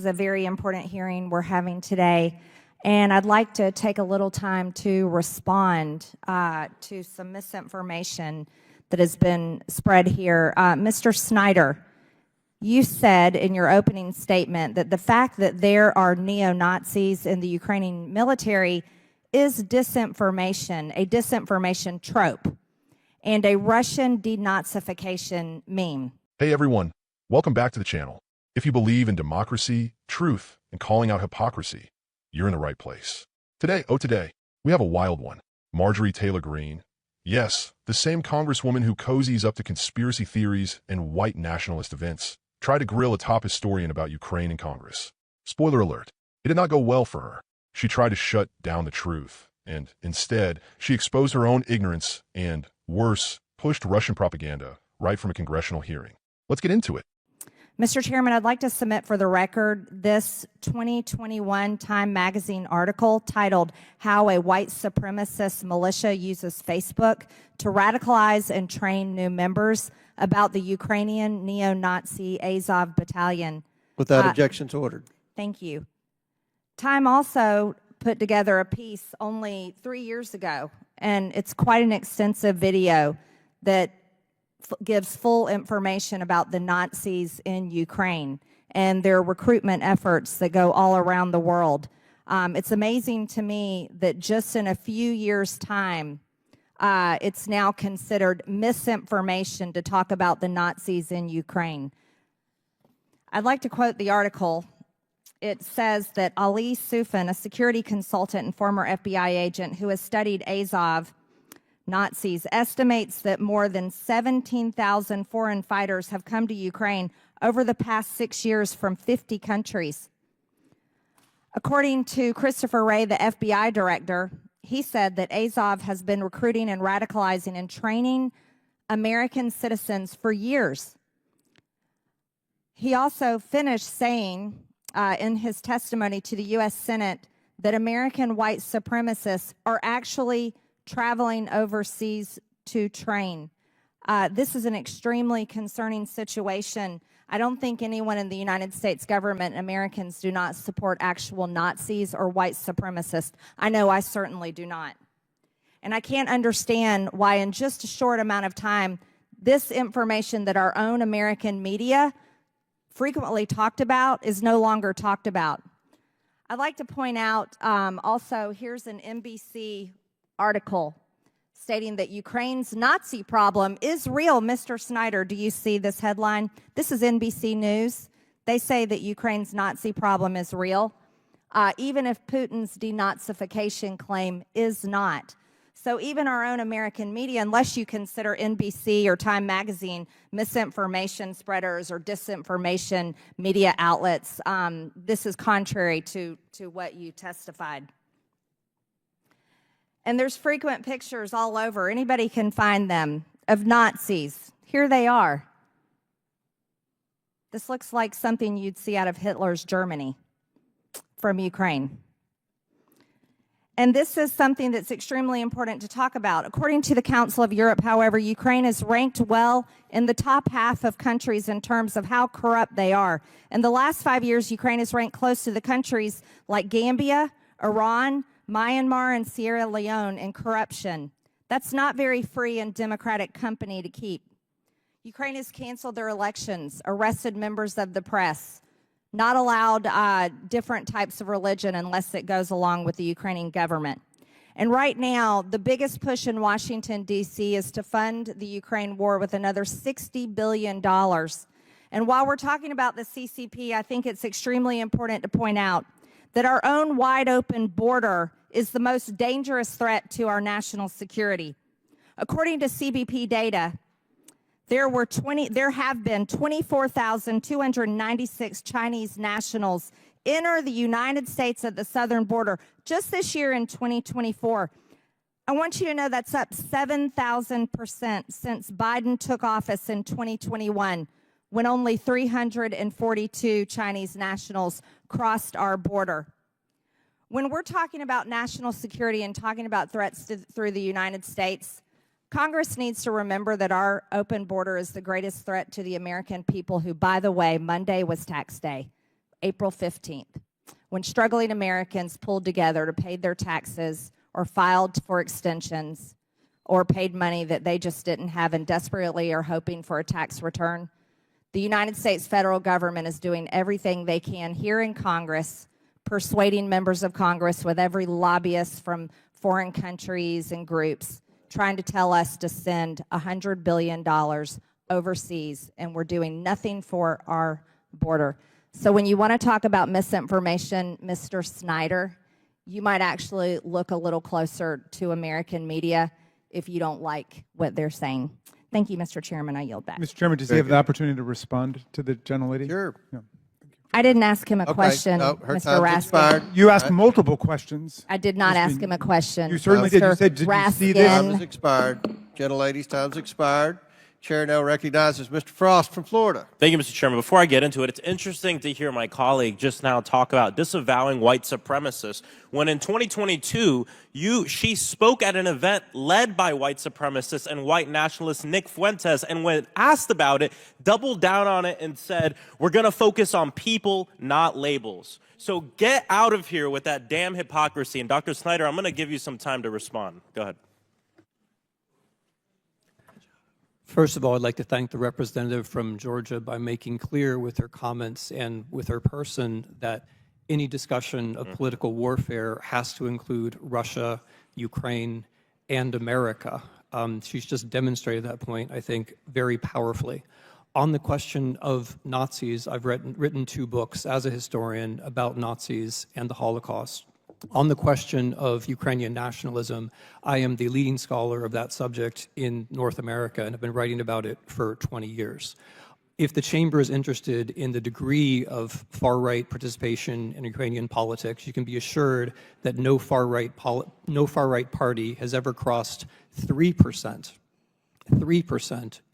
It's a very important hearing we're having today, and I'd like to take a little time to respond to some misinformation that has been spread here. Mr. Snyder, you said in your opening statement that the fact that there are neo-Nazis in the Ukrainian military is disinformation, a disinformation trope, and a Russian denazification meme. Hey everyone, welcome back to the channel. If you believe in democracy, truth, and calling out hypocrisy, you're in the right place. Today, we have a wild one. Marjorie Greene. Yes, the same congresswoman who cozies up to conspiracy theories and white nationalist events, tried to grill a top historian about Ukraine in Congress. Spoiler alert, it did not go well for her. She tried to shut down the truth, and instead, she exposed her own ignorance and, worse, pushed Russian propaganda right from a congressional hearing. Let's get into it. Mr. Chairman, I'd like to submit for the record this 2021 Time magazine article titled "How a White Supremacist Militia Uses Facebook to Radicalize and Train New Members" about the Ukrainian neo-Nazi Azov Battalion. Without objections ordered. Thank you. Time also put together a piece only 3 years ago, and it's quite an extensive video that gives full information about the Nazis in Ukraine and their recruitment efforts that go all around the world. It's amazing to me that just in a few years' time, it's now considered misinformation to talk about the Nazis in Ukraine. I'd like to quote the article. It says that Ali Sufan, a security consultant and former FBI agent who has studied Azov Nazis, estimates that more than 17,000 foreign fighters have come to Ukraine over the past 6 years from 50 countries. According to Christopher Wray, the FBI director, he said that Azov has been recruiting and radicalizing and training American citizens for years. He also finished saying in his testimony to the U.S. Senate that American white supremacists are actually traveling overseas to train. This is an extremely concerning situation. I don't think anyone in the United States government, Americans, do not support actual Nazis or white supremacists. I know I certainly do not. And I can't understand why in just a short amount of time, this information that our own American media frequently talked about is no longer talked about. I'd like to point out also, here's an NBC article stating that Ukraine's Nazi problem is real. Mr. Snyder, do you see this headline? This is NBC News. They say that Ukraine's Nazi problem is real, even if Putin's denazification claim is not. So even our own American media, unless you consider NBC or Time magazine misinformation spreaders or disinformation media outlets, this is contrary to what you testified. And there's frequent pictures all over. Anybody can find them of Nazis. Here they are. This looks like something you'd see out of Hitler's Germany from Ukraine. And this is something that's extremely important to talk about. According to the Council of Europe, however, Ukraine is ranked well in the top half of countries in terms of how corrupt they are. In the last 5 years, Ukraine is ranked close to the countries like Gambia, Iran, Myanmar, and Sierra Leone in corruption. That's not very free and democratic company to keep. Ukraine has canceled their elections, arrested members of the press, not allowed different types of religion unless it goes along with the Ukrainian government. And right now, the biggest push in Washington, D.C. is to fund the Ukraine war with another $60 billion. And while we're talking about the CCP, I think it's extremely important to point out that our own wide open border is the most dangerous threat to our national security. According to CBP data, there have been 24,296 Chinese nationals enter the United States at the southern border just this year in 2024. I want you to know that's up 7,000% since Biden took office in 2021, when only 342 Chinese nationals crossed our border. When we're talking about national security and talking about threats through the United States, Congress needs to remember that our open border is the greatest threat to the American people who, by the way, Monday was tax day. April 15th, when struggling Americans pulled together to pay their taxes or filed for extensions or paid money that they just didn't have and desperately are hoping for a tax return. The United States federal government is doing everything they can here in Congress, persuading members of Congress with every lobbyist from foreign countries and groups, trying to tell us to send $100 billion overseas, and we're doing nothing for our border. So when you want to talk about misinformation, Mr. Snyder, you might actually look a little closer to American media if you don't like what they're saying. Thank you, Mr. Chairman. I yield back. Mr. Chairman, does he have the opportunity to respond to the gentlelady? Sure. No. I didn't ask him a question, No, her Mr. time's Raskin. expired. You asked multiple questions. I did not ask him a question. You certainly did. You said, did you see this? Time has expired. Gentlelady's time's expired. Chair now recognizes Mr. Frost from Florida. Thank you, Mr. Chairman. Before I get into it, it's interesting to hear my colleague just now talk about disavowing white supremacists when in 2022, she spoke at an event led by white supremacists and white nationalist Nick Fuentes, and when asked about it, doubled down on it and said, we're going to focus on people, not labels. So get out of here with that damn hypocrisy. And Dr. Snyder, I'm going to give you some time to respond. Go ahead. First of all, I'd like to thank the representative from Georgia by making clear with her comments and with her person that any discussion of political warfare has to include Russia, Ukraine, and America. She's just demonstrated that point, I think, very powerfully. On the question of Nazis, I've written 2 books as a historian about Nazis and the Holocaust. On the question of Ukrainian nationalism, I am the leading scholar of that subject in North America and have been writing about it for 20 years. If the chamber is interested in the degree of far-right participation in Ukrainian politics, you can be assured that no far-right party has ever crossed 3%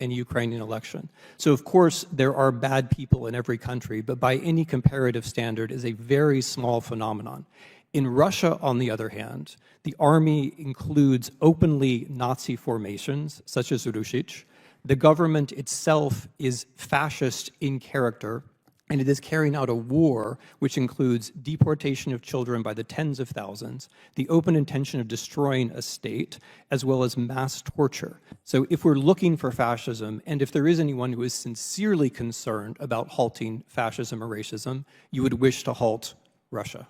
in a Ukrainian election. So of course there are bad people in every country, but by any comparative standard is a very small phenomenon. In Russia, on the other hand, the army includes openly Nazi formations, such as Rushich. The government itself is fascist in character, and it is carrying out a war which includes deportation of children by the tens of thousands, the open intention of destroying a state, as well as mass torture. So if we're looking for fascism, and if there is anyone who is sincerely concerned about halting fascism or racism, you would wish to halt Russia.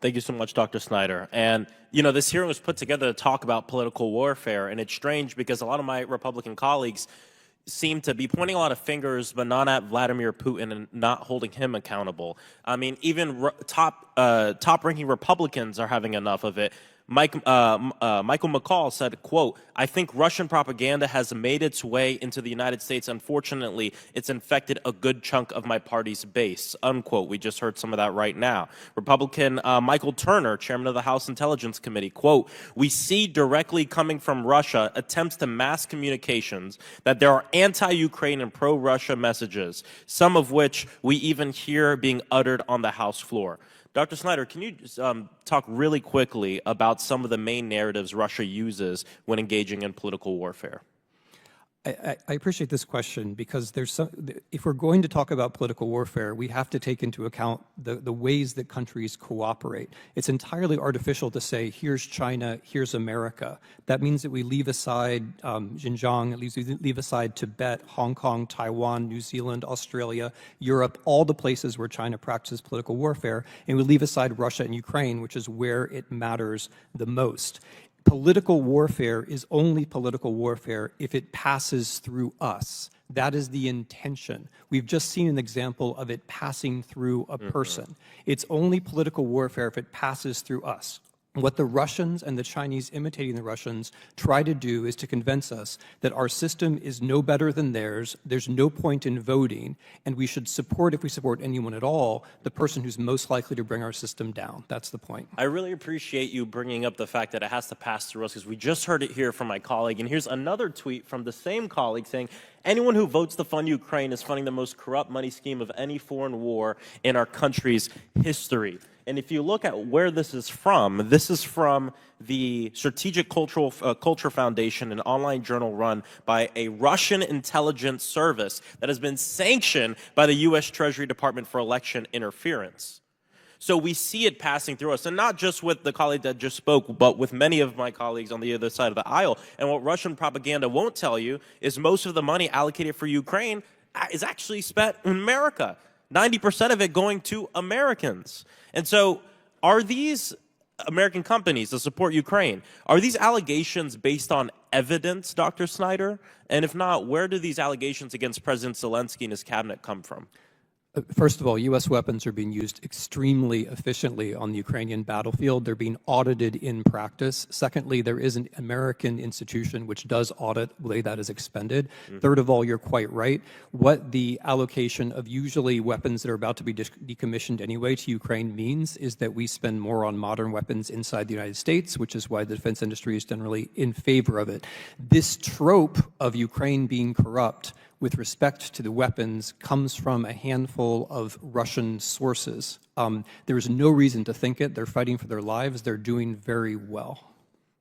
Thank you so much, Dr. Snyder. And, this hearing was put together to talk about political warfare, and it's strange because a lot of my Republican colleagues seem to be pointing a lot of fingers, but not at Vladimir Putin and not holding him accountable. I mean, even top-ranking Republicans are having enough of it. Michael McCall said, quote, I think Russian propaganda has made its way into the United States. Unfortunately, it's infected a good chunk of my party's base, unquote. We just heard some of that right now. Republican Michael Turner, chairman of the House Intelligence Committee, quote, we see directly coming from Russia attempts to mass communications that there are anti-Ukraine and pro-Russia messages, some of which we even hear being uttered on the House floor. Dr. Snyder, can you just, talk really quickly about some of the main narratives Russia uses when engaging in political warfare? I appreciate this question because if we're going to talk about political warfare, we have to take into account the ways that countries cooperate. It's entirely artificial to say, here's China, here's America. That means that we leave aside Xinjiang, at least we leave aside Tibet, Hong Kong, Taiwan, New Zealand, Australia, Europe, all the places where China practices political warfare, and we leave aside Russia and Ukraine, which is where it matters the most. Political warfare is only political warfare if it passes through us. That is the intention. We've just seen an example of it passing through a person. It's only political warfare if it passes through us. What the Russians and the Chinese imitating the Russians try to do is to convince us that our system is no better than theirs, there's no point in voting, and we should support, if we support anyone at all, the person who's most likely to bring our system down. That's the point. I really appreciate you bringing up the fact that it has to pass through us because we just heard it here from my colleague, and here's another tweet from the same colleague saying, anyone who votes to fund Ukraine is funding the most corrupt money scheme of any foreign war in our country's history. And if you look at where this is from the Strategic Culture Foundation, an online journal run by a Russian intelligence service that has been sanctioned by the U.S. Treasury Department for election interference. So we see it passing through us, and not just with the colleague that just spoke, but with many of my colleagues on the other side of the aisle. And what Russian propaganda won't tell you is most of the money allocated for Ukraine is actually spent in America, 90% of it going to Americans. And so are these American companies that support Ukraine, are these allegations based on evidence, Dr. Snyder? And if not, where do these allegations against President Zelensky and his cabinet come from? First of all, U.S. weapons are being used extremely efficiently on the Ukrainian battlefield. They're being audited in practice. Secondly, there is an American institution which does audit the way that is expended. Third of all, you're quite right. What the allocation of usually weapons that are about to be decommissioned anyway to Ukraine means is that we spend more on modern weapons inside the United States, which is why the defense industry is generally in favor of it. This trope of Ukraine being corrupt with respect to the weapons comes from a handful of Russian sources. There is no reason to think it. They're fighting for their lives. They're doing very well.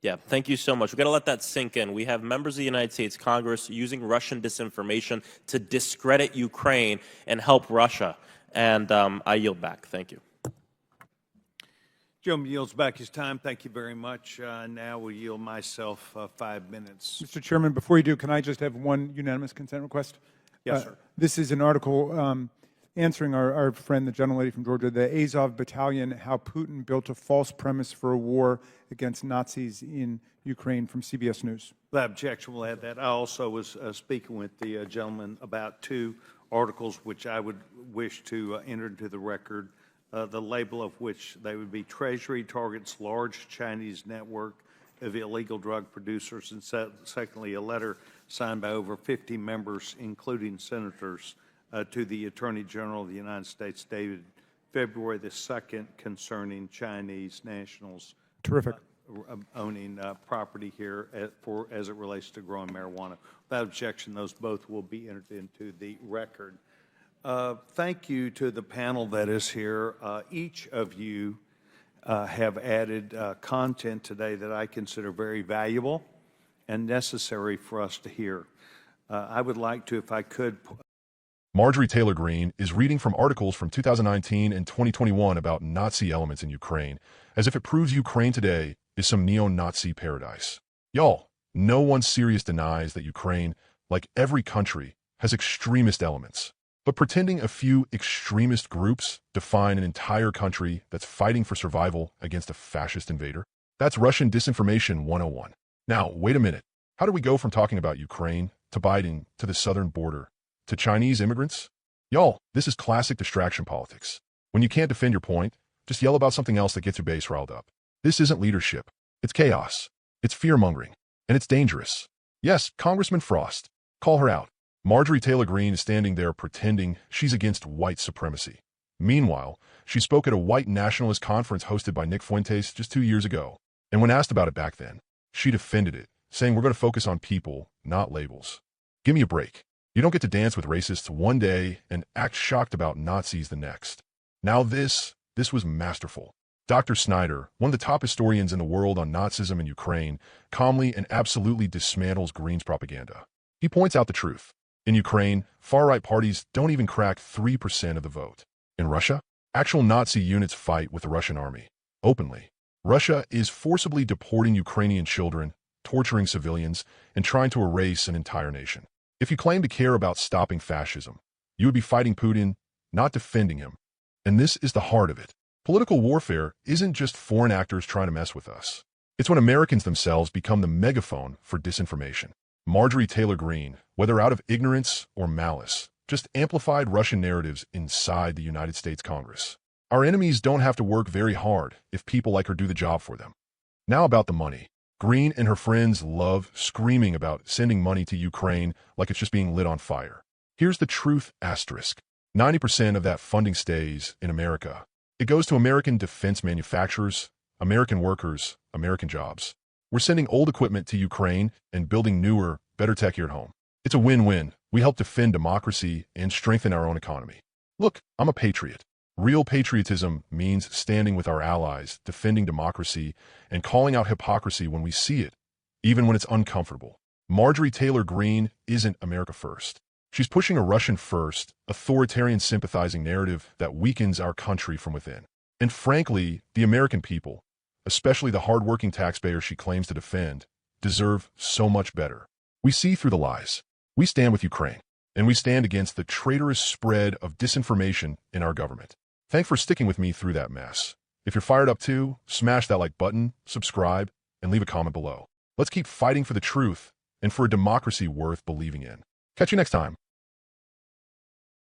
Yeah, thank you so much. We've got to let that sink in. We have members of the United States Congress using Russian disinformation to discredit Ukraine and help Russia. And I yield back. Thank you. Gentleman yields back his time. Thank you very much. Now we'll yield myself 5 minutes. Mr. Chairman, before you do, can I just have one unanimous consent request? Yes, sir. This is an article answering our friend, the gentlelady from Georgia, the Azov Battalion, how Putin built a false premise for a war against Nazis in Ukraine, from CBS News. Without objection, we'll add that. I also was speaking with the gentleman about 2 articles which I would wish to enter into the record, the label of which they would be Treasury targets large Chinese network of illegal drug producers, and secondly, a letter signed by over 50 members, including senators, to the Attorney General of the United States, dated February the 2nd, concerning Chinese nationals. Terrific. Owning property here as it relates to growing marijuana. Without objection, those both will be entered into the record. Thank you to the panel that is here. Each of you have added content today that I consider very valuable and necessary for us to hear. I would like to, if I could. Marjorie Taylor Greene is reading from articles from 2019 and 2021 about Nazi elements in Ukraine, as if it proves Ukraine today is some neo-Nazi paradise. Y'all, no one serious denies that Ukraine, like every country, has extremist elements. But pretending a few extremist groups define an entire country that's fighting for survival against a fascist invader, that's Russian disinformation 101. Now, wait a minute. How do we go from talking about Ukraine to Biden to the southern border to Chinese immigrants? Y'all, this is classic distraction politics. When you can't defend your point, just yell about something else that gets your base riled up. This isn't leadership. It's chaos. It's fear-mongering. And it's dangerous. Yes, Congressman Frost. Call her out. Marjorie Taylor Greene is standing there pretending she's against white supremacy. Meanwhile, she spoke at a white nationalist conference hosted by Nick Fuentes just 2 years ago. And when asked about it back then, she defended it, saying we're going to focus on people, not labels. Give me a break. You don't get to dance with racists one day and act shocked about Nazis the next. Now this was masterful. Dr. Snyder, one of the top historians in the world on Nazism in Ukraine, calmly and absolutely dismantles Greene's propaganda. He points out the truth. In Ukraine, far-right parties don't even crack 3% of the vote. In Russia, actual Nazi units fight with the Russian army, openly. Russia is forcibly deporting Ukrainian children, torturing civilians, and trying to erase an entire nation. If you claim to care about stopping fascism, you would be fighting Putin, not defending him. And this is the heart of it. Political warfare isn't just foreign actors trying to mess with us. It's when Americans themselves become the megaphone for disinformation. Marjorie Taylor Greene, whether out of ignorance or malice, just amplified Russian narratives inside the United States Congress. Our enemies don't have to work very hard if people like her do the job for them. Now about the money. Greene and her friends love screaming about sending money to Ukraine like it's just being lit on fire. Here's the truth asterisk. 90% of that funding stays in America. It goes to American defense manufacturers, American workers, American jobs. We're sending old equipment to Ukraine and building newer, better tech here at home. It's a win-win. We help defend democracy and strengthen our own economy. Look, I'm a patriot. Real patriotism means standing with our allies, defending democracy, and calling out hypocrisy when we see it, even when it's uncomfortable. Marjorie Taylor Greene isn't America first. She's pushing a Russian-first, authoritarian sympathizing narrative that weakens our country from within. And frankly, the American people, especially the hardworking taxpayers she claims to defend, deserve so much better. We see through the lies. We stand with Ukraine, and we stand against the traitorous spread of disinformation in our government. Thanks for sticking with me through that mess. If you're fired up too, smash that like button, subscribe, and leave a comment below. Let's keep fighting for the truth and for a democracy worth believing in. Catch you next time.